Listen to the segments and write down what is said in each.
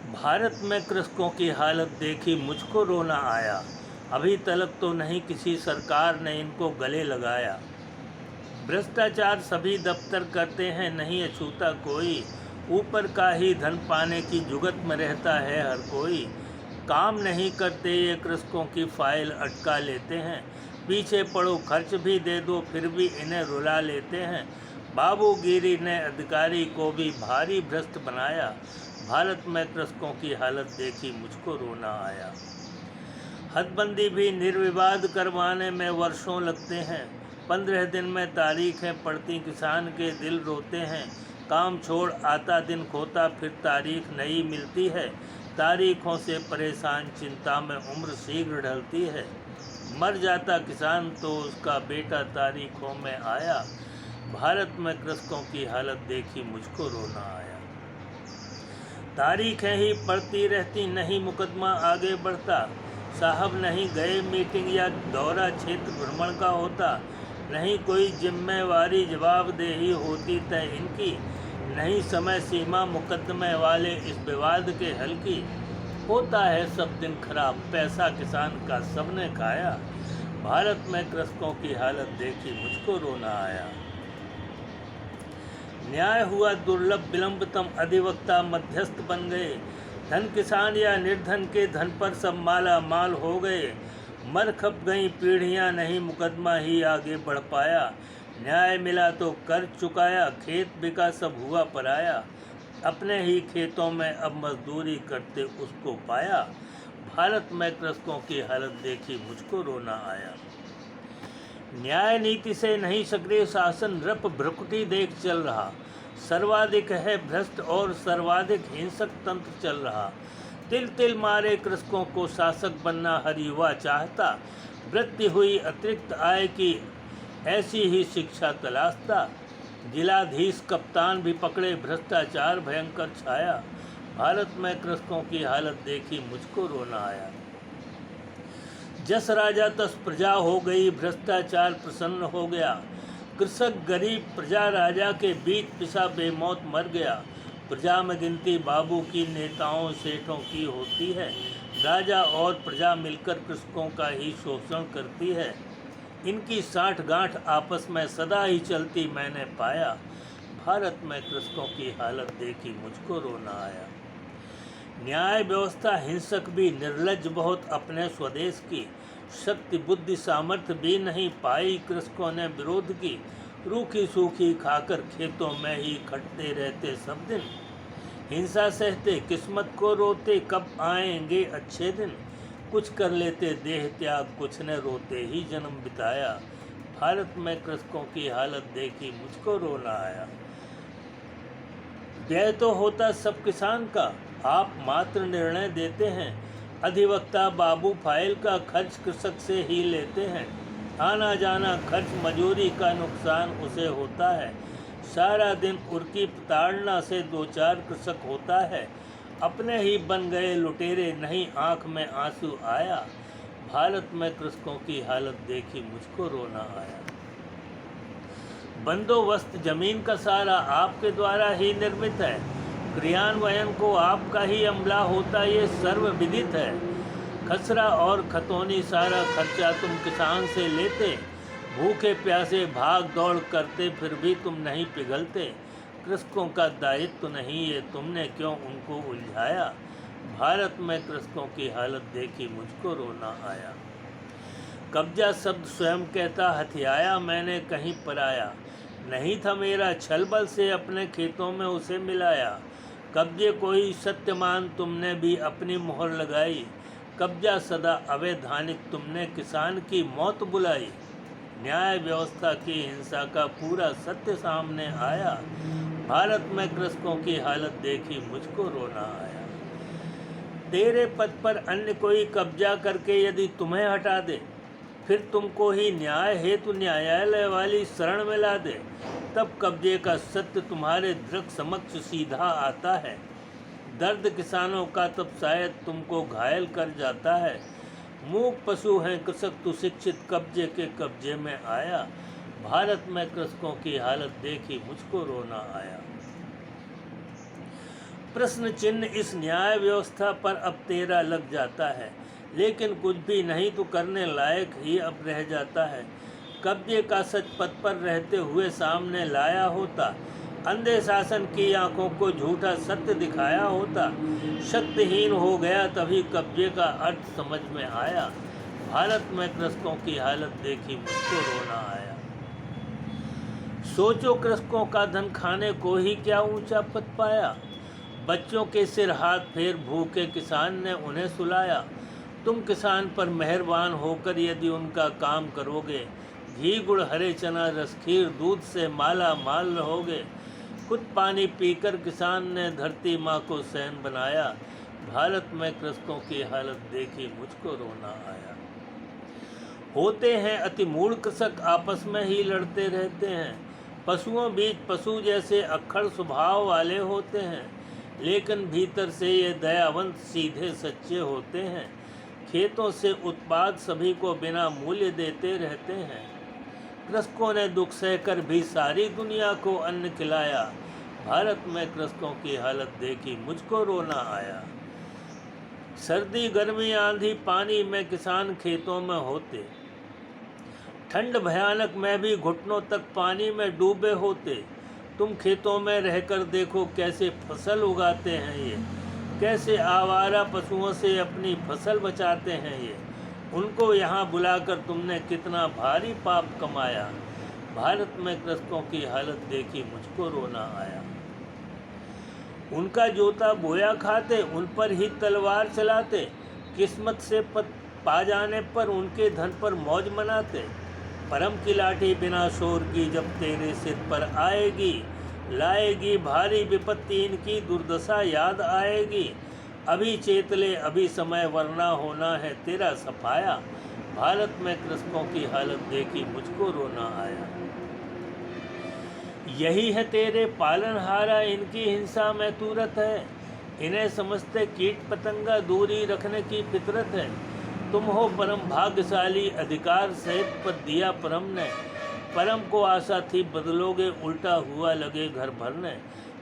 भारत में कृषकों की हालत देखी मुझको रोना आया। अभी तक तो नहीं किसी सरकार ने इनको गले लगाया। भ्रष्टाचार सभी दफ्तर करते हैं, नहीं अछूता कोई। ऊपर का ही धन पाने की जुगत में रहता है हर कोई। काम नहीं करते ये कृषकों की फाइल अटका लेते हैं। पीछे पड़ो खर्च भी दे दो फिर भी इन्हें रुला लेते हैं। बाबूगिरी ने अधिकारी को भी भारी भ्रष्ट बनाया। भारत में कृषकों की हालत देखी मुझको रोना आया। हदबंदी भी निर्विवाद करवाने में वर्षों लगते हैं। 15 दिन में तारीखें पड़ती किसान के दिल रोते हैं। काम छोड़ आता दिन खोता फिर तारीख नई मिलती है। तारीखों से परेशान चिंता में उम्र शीघ्र ढलती है। मर जाता किसान तो उसका बेटा तारीखों में आया। भारत में कृषकों की हालत देखी मुझको रोना आया। तारीखें ही पड़ती रहती, नहीं मुकदमा आगे बढ़ता। साहब नहीं गए मीटिंग या दौरा क्षेत्र भ्रमण का होता। नहीं कोई जिम्मेवारी जवाबदेही होती तय इनकी। नहीं समय सीमा मुकदमे वाले इस विवाद के हल की। होता है सब दिन खराब, पैसा किसान का सबने खाया। भारत में कृषकों की हालत देखी मुझको रोना आया। न्याय हुआ दुर्लभ विलंबतम, अधिवक्ता मध्यस्थ बन गए। धन किसान या निर्धन के धन पर सब माला माल हो गए। मर खप गई पीढ़ियां, नहीं मुकदमा ही आगे बढ़ पाया। न्याय मिला तो कर्ज चुकाया, खेत बिका सब हुआ पराया। अपने ही खेतों में अब मजदूरी करते उसको पाया। भारत में कृषकों की हालत देखी मुझको रोना आया। न्याय नीति से नहीं सक्रिय शासन, रप भ्रकुटी देख चल रहा। सर्वाधिक है भ्रष्ट और सर्वाधिक हिंसक तंत्र चल रहा। तिल तिल मारे कृषकों को शासक बनना हर युवा चाहता। वृत्ति हुई अतिरिक्त आय की, ऐसी ही शिक्षा तलाशता। जिलाधीश कप्तान भी पकड़े, भ्रष्टाचार भयंकर छाया। भारत में कृषकों की हालत देखी मुझको रोना आया। जस राजा तस प्रजा हो गई, भ्रष्टाचार प्रसन्न हो गया। कृषक गरीब प्रजा राजा के बीच पिसा बेमौत मर गया। प्रजा में गिनती बाबू की, नेताओं सेठों की होती है। राजा और प्रजा मिलकर कृषकों का ही शोषण करती है। इनकी साठ गांठ आपस में सदा ही चलती मैंने पाया। भारत में कृषकों की हालत देखी मुझको रोना आया। न्याय व्यवस्था हिंसक भी, निर्लज्ज बहुत अपने स्वदेश की। शक्ति बुद्धि सामर्थ्य भी नहीं पाई कृषकों ने विरोध की। रूखी सूखी खाकर खेतों में ही खटते रहते सब दिन। हिंसा सहते किस्मत को रोते, कब आएंगे अच्छे दिन। कुछ कर लेते देह त्याग, कुछ ने रोते ही जन्म बिताया। भारत में कृषकों की हालत देखी मुझको रोना आया। व्यय तो होता सब किसान का, आप मात्र निर्णय देते हैं। अधिवक्ता बाबू फाइल का खर्च कृषक से ही लेते हैं। आना जाना खर्च मजूरी का नुकसान उसे होता है। सारा दिन उर्की प्रताड़ना से दो चार कृषक होता है। अपने ही बन गए लुटेरे, नहीं आँख में आंसू आया। भारत में कृषकों की हालत देखी मुझको रोना आया। बंदोबस्त जमीन का सारा आपके द्वारा ही निर्मित है। क्रियान्वयन को आपका ही अमला होता, ये सर्वविदित है। खसरा और खतौनी सारा खर्चा तुम किसान से लेते। भूखे प्यासे भाग दौड़ करते फिर भी तुम नहीं पिघलते। कृषकों का दायित्व नहीं ये, तुमने क्यों उनको उलझाया। भारत में कृषकों की हालत देखी मुझको रोना आया। कब्जा शब्द स्वयं कहता, हथियाया मैंने कहीं पराया। नहीं था मेरा छल बल से अपने खेतों में उसे मिलाया। कब्जे को ही सत्यमान तुमने भी अपनी मोहर लगाई। कब्जा सदा अवैधानिक तुमने किसान की मौत बुलाई। न्याय व्यवस्था की हिंसा का पूरा सत्य सामने आया। भारत में कृषकों की हालत देखी मुझको रोना आया। तेरे पद पर अन्य कोई कब्जा करके यदि तुम्हें हटा दे, फिर तुमको ही न्याय हेतु न्यायालय वाली शरण में ला दे, तब कब्जे का सत्य तुम्हारे दृक समक्ष सीधा आता है। दर्द किसानों का तब शायद तुमको घायल कर जाता है। मूक पशु हैं कृषक तू शिक्षित, कब्जे के कब्जे में आया। भारत में कृषकों की हालत देखी मुझको रोना आया। प्रश्न चिन्ह इस न्याय व्यवस्था पर अब तेरा लग जाता है, लेकिन कुछ भी नहीं तो करने लायक ही अब रह जाता है। कब्जे का सच पद पर रहते हुए सामने लाया होता, अंधे शासन की आंखों को झूठा सत्य दिखाया होता। शक्तिहीन हो गया तभी कब्जे का अर्थ समझ में आया। भारत में कृषकों की हालत देखी मुझको रोना आया। सोचो कृषकों का धन खाने को ही क्या ऊंचा पद पाया। बच्चों के सिर हाथ फेर भूखे किसान ने उन्हें सुलाया। तुम किसान पर मेहरबान होकर यदि उनका काम करोगे, घी गुड़ हरे चना रस खीर दूध से माला माल रहोगे। खुद पानी पीकर किसान ने धरती माँ को सैन बनाया। भारत में कृषकों की हालत देखी मुझको रोना आया। होते हैं अति मूढ़ कृषक, आपस में ही लड़ते रहते हैं। पशुओं बीच पशु जैसे अक्खड़ स्वभाव वाले होते हैं, लेकिन भीतर से ये दयावंत सीधे सच्चे होते हैं। खेतों से उत्पाद सभी को बिना मूल्य देते रहते हैं। कृषकों ने दुख सहकर भी सारी दुनिया को अन्न खिलाया। भारत में कृषकों की हालत देखी मुझको रोना आया। सर्दी गर्मी आंधी पानी में किसान खेतों में होते, ठंड भयानक में भी घुटनों तक पानी में डूबे होते। तुम खेतों में रहकर देखो कैसे फसल उगाते हैं ये, कैसे आवारा पशुओं से अपनी फसल बचाते हैं ये। उनको यहाँ बुलाकर तुमने कितना भारी पाप कमाया। भारत में कृषकों की हालत देखी मुझको रोना आया। उनका जोता बोया खाते, उन पर ही तलवार चलाते। किस्मत से पा जाने पर उनके धन पर मौज मनाते। परम की लाठी बिना शोर की जब तेरे सिर पर आएगी, लाएगी भारी विपत्ति इनकी दुर्दशा याद आएगी। अभी चेतले अभी समय वरना होना है तेरा सफाया। भारत में कृषकों की हालत देखी मुझको रोना आया। यही है तेरे पालनहारा, इनकी हिंसा में तुरत है। इन्हें समझते कीट पतंगा, दूरी रखने की फितरत है। तुम हो परम भाग्यशाली, अधिकार सहित पद दिया परम ने। परम को आशा थी बदलोगे, उल्टा हुआ लगे घर भरने।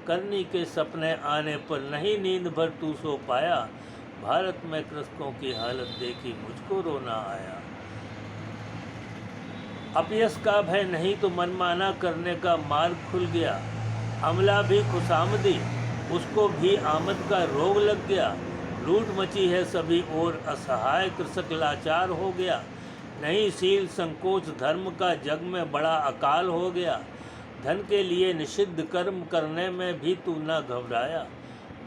करनी के सपने आने पर नहीं नींद भर तू सो पाया। भारत में कृषकों की हालत देखी मुझको रोना आया। अपयश का भय नहीं तो मनमाना करने का मार्ग खुल गया। अमला भी खुशामदी, उसको भी आमद का रोग लग गया। लूट मची है सभी ओर, असहाय कृषक लाचार हो गया। नहीं शील संकोच धर्म का, जग में बड़ा अकाल हो गया। धन के लिए निषिद्ध कर्म करने में भी तू न घबराया।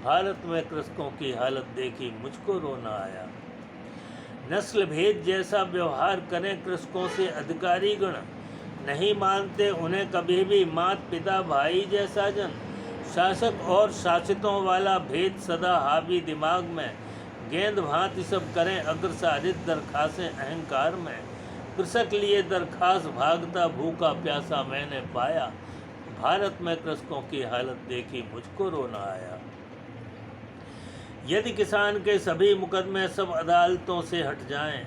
भारत में कृषकों की हालत देखी मुझको रोना आया। नस्ल भेद जैसा व्यवहार करें कृषकों से अधिकारी गण, नहीं मानते उन्हें कभी भी मात पिता भाई जैसा जन। शासक और शासितों वाला भेद सदा हावी दिमाग में, गेंद भांति सब करें अग्रसारित दरखासें अहंकार में। कृषक लिए दरखास्त भागता भूखा प्यासा मैंने पाया। भारत में कृषकों की हालत देखी मुझको रोना आया। यदि किसान के सभी मुकदमे सब अदालतों से हट जाएं,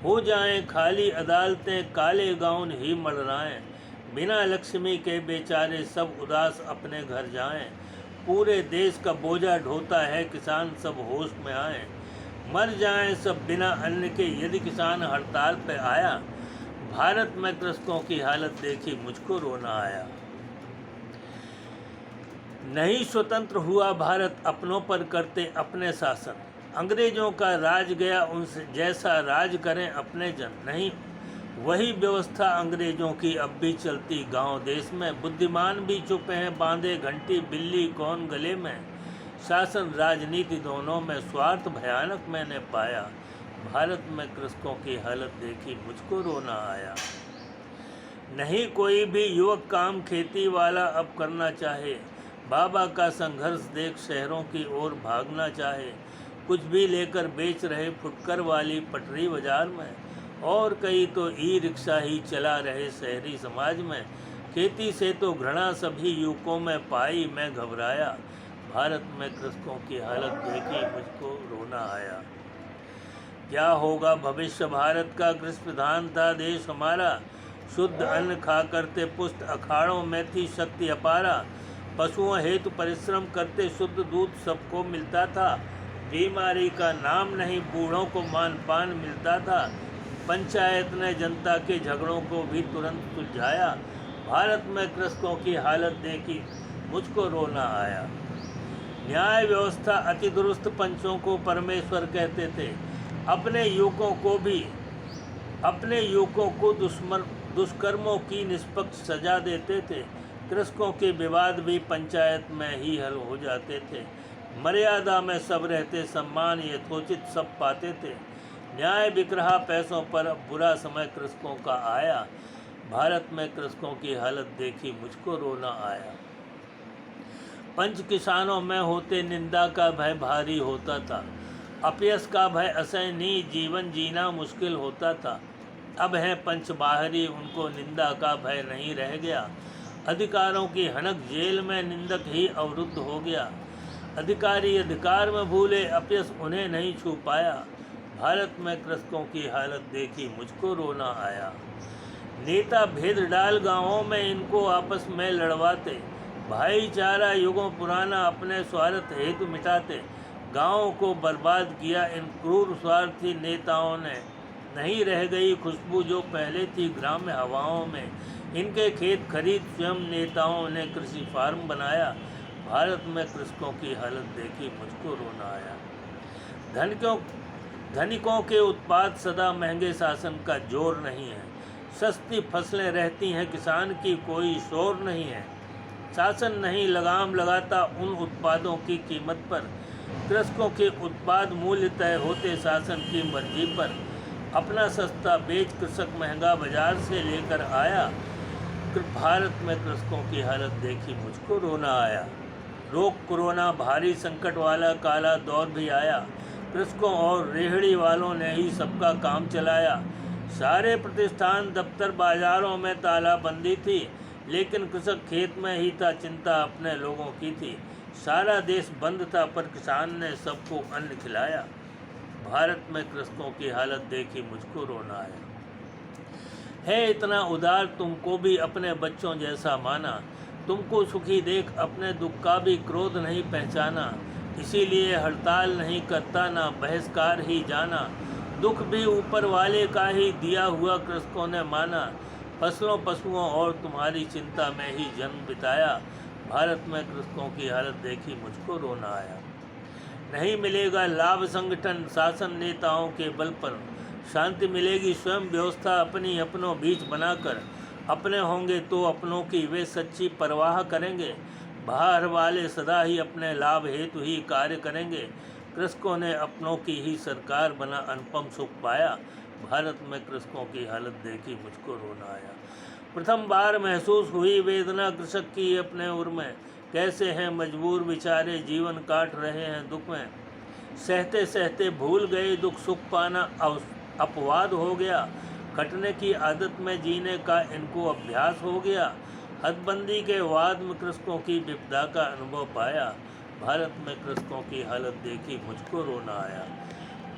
हो जाएं खाली अदालतें, काले गाउन ही मड़राएं। बिना लक्ष्मी के बेचारे सब उदास अपने घर जाएं। पूरे देश का बोझा ढोता है किसान, सब होश में आएं। मर जाएं सब बिना अन्न के यदि किसान हड़ताल पे आया। भारत में कृषकों की हालत देखी मुझको रोना आया। नहीं स्वतंत्र हुआ भारत, अपनों पर करते अपने शासन। अंग्रेजों का राज गया उनसे, जैसा राज करें अपने जन। नहीं वही व्यवस्था अंग्रेजों की अब भी चलती गांव देश में। बुद्धिमान भी चुप हैं, बांधे घंटी बिल्ली कौन गले में। शासन राजनीति दोनों में स्वार्थ भयानक मैंने पाया। भारत में कृषकों की हालत देखी मुझको रोना आया। नहीं कोई भी युवक काम खेती वाला अब करना चाहे। बाबा का संघर्ष देख शहरों की ओर भागना चाहे। कुछ भी लेकर बेच रहे फुटकर वाली पटरी बाजार में, और कई तो ई रिक्शा ही चला रहे शहरी समाज में। खेती से तो घृणा सभी युवकों में पाई, मैं घबराया। भारत में कृषकों की हालत देखी मुझको रोना आया। क्या होगा भविष्य भारत का, कृषि प्रधान था देश हमारा। शुद्ध अन्न खा करते पुष्ट, अखाड़ों में थी शक्ति अपारा। पशुओं हेतु परिश्रम करते शुद्ध दूध सबको मिलता था। बीमारी का नाम नहीं, बूढ़ों को मान पान मिलता था। पंचायत ने जनता के झगड़ों को भी तुरंत सुलझाया। भारत में कृषकों की हालत देखी मुझको रोना आया। न्याय व्यवस्था अति दुरुस्त पंचों को परमेश्वर कहते थे। अपने युवकों को दुष्कर्मों की निष्पक्ष सजा देते थे। कृषकों के विवाद भी पंचायत में ही हल हो जाते थे। मर्यादा में सब रहते, सम्मान यथोचित सब पाते थे। न्याय बिक रहा पैसों पर, अब बुरा समय कृषकों का आया। भारत में कृषकों की हालत देखी मुझको रोना आया। पंच किसानों में होते निंदा का भय भारी होता था। अपयश का भय असहनीय, जीवन जीना मुश्किल होता था। अब हैं पंच बाहरी, उनको निंदा का भय नहीं रह गया। अधिकारों की हनक, जेल में निंदक ही अवरुद्ध हो गया। अधिकारी अधिकार में भूले, अपयश उन्हें नहीं छू पाया। भारत में कृषकों की हालत देखी मुझको रोना आया। नेता भेद डाल गांवों में इनको आपस में लड़वाते। भाईचारा युगों पुराना अपने स्वार्थ हेतु मिटाते। गाँव को बर्बाद किया इन क्रूर स्वार्थी नेताओं ने। नहीं रह गई खुशबू जो पहले थी ग्राम्य हवाओं में। इनके खेत खरीद स्वयं नेताओं ने कृषि फार्म बनाया। भारत में कृषकों की हालत देखी मुझको रोना आया। धनिकों के उत्पाद सदा महंगे, शासन का जोर नहीं है। सस्ती फसलें रहती हैं किसान की, कोई शोर नहीं है। शासन नहीं लगाम लगाता उन उत्पादों की कीमत पर। कृषकों के उत्पाद मूल्य तय होते शासन की मर्जी पर। अपना सस्ता बेच कृषक महंगा बाजार से लेकर आया। भारत में कृषकों की हालत देखी मुझको रोना आया। रोग कोरोना भारी संकट वाला काला दौर भी आया। कृषकों और रेहड़ी वालों ने ही सबका काम चलाया। सारे प्रतिष्ठान दफ्तर बाजारों में तालाबंदी थी, लेकिन कृषक खेत में ही था, चिंता अपने लोगों की थी। सारा देश बंद था पर किसान ने सबको अन्न खिलाया। भारत में कृषकों की हालत देखी मुझको रोना आया। है इतना उदार तुमको भी अपने बच्चों जैसा माना। तुमको सुखी देख अपने दुख का भी क्रोध नहीं पहचाना। इसीलिए हड़ताल नहीं करता, ना बहिष्कार ही जाना। दुख भी ऊपर वाले का ही दिया हुआ कृषकों ने माना। फसलों पशुओं और तुम्हारी चिंता में ही जन्म बिताया। भारत में कृषकों की हालत देखी मुझको रोना आया। नहीं मिलेगा लाभ संगठन शासन नेताओं के बल पर। शांति मिलेगी स्वयं व्यवस्था अपनी अपनों बीच बनाकर। अपने होंगे तो अपनों की वे सच्ची परवाह करेंगे। बाहर वाले सदा ही अपने लाभ हेतु ही कार्य करेंगे। कृषकों ने अपनों की ही सरकार बना अनुपम सुख पाया। भारत में कृषकों की हालत देखी मुझको रोना आया। प्रथम बार महसूस हुई वेदना कृषक की अपने उर में। कैसे हैं मजबूर बेचारे, जीवन काट रहे हैं दुख में। सहते सहते भूल गए दुख, सुख पाना अपवाद हो गया। कटने की आदत में जीने का इनको अभ्यास हो गया। हदबंदी के वाद में कृषकों की विपदा का अनुभव पाया। भारत में कृषकों की हालत देखी मुझको रोना आया।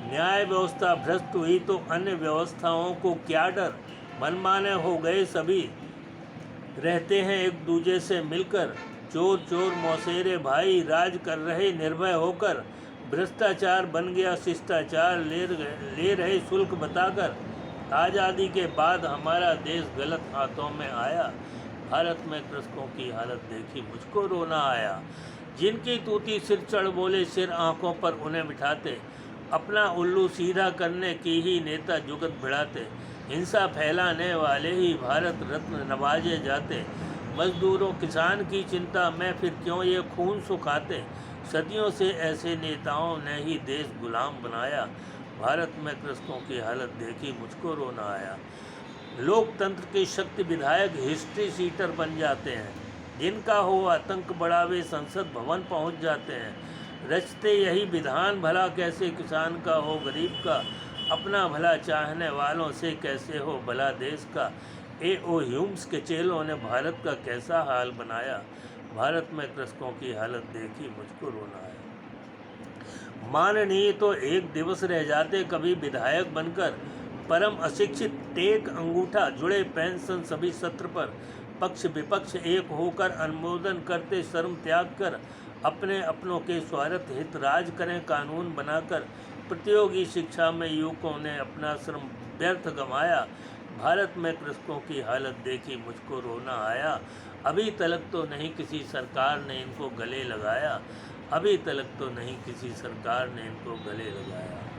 न्याय व्यवस्था भ्रष्ट हुई तो अन्य व्यवस्थाओं को क्या डर। मनमाने हो गए सभी, रहते हैं एक दूजे से मिलकर। चोर चोर मौसेरे भाई राज कर रहे निर्भय होकर। भ्रष्टाचार बन गया शिष्टाचार, ले रहे शुल्क बताकर। आज़ादी के बाद हमारा देश गलत हाथों में आया। भारत में कृषकों की हालत देखी मुझको रोना आया। जिनकी तूती सिर चढ़ बोले, सिर आंखों पर उन्हें बिठाते। अपना उल्लू सीधा करने की ही नेता जुगत भिड़ाते। हिंसा फैलाने वाले ही भारत रत्न नवाजे जाते। मजदूरों किसान की चिंता में फिर क्यों ये खून सुखाते। सदियों से ऐसे नेताओं ने ही देश गुलाम बनाया। भारत में कृषकों की हालत देखी मुझको रोना आया। लोकतंत्र की शक्ति विधायक हिस्ट्री सीटर बन जाते हैं। जिनका हो आतंक बड़ा वे संसद भवन पहुंच जाते हैं। रचते यही विधान, भला कैसे किसान का हो गरीब का। अपना भला चाहने वालों से कैसे हो भला देश का। A.O. ह्यूम्स के चेलों ने भारत का कैसा हाल बनाया। भारत में कृषकों की हालत देखी मुझको रोना आया। माननीय तो एक दिवस रह जाते कभी विधायक बनकर। परम अशिक्षित टेक अंगूठा जुड़े पेंशन सभी सत्र पर। पक्ष विपक्ष एक होकर अनुमोदन करते, शर्म त्याग कर अपने अपनों के स्वार्थ हित राज करें कानून बनाकर। प्रतियोगी शिक्षा में युवकों ने अपना श्रम व्यर्थ गंवाया। भारत में कृषकों की हालत देखी मुझको रोना आया। अभी तलक तो नहीं किसी सरकार ने इनको गले लगाया। अभी तलक तो नहीं किसी सरकार ने इनको गले लगाया।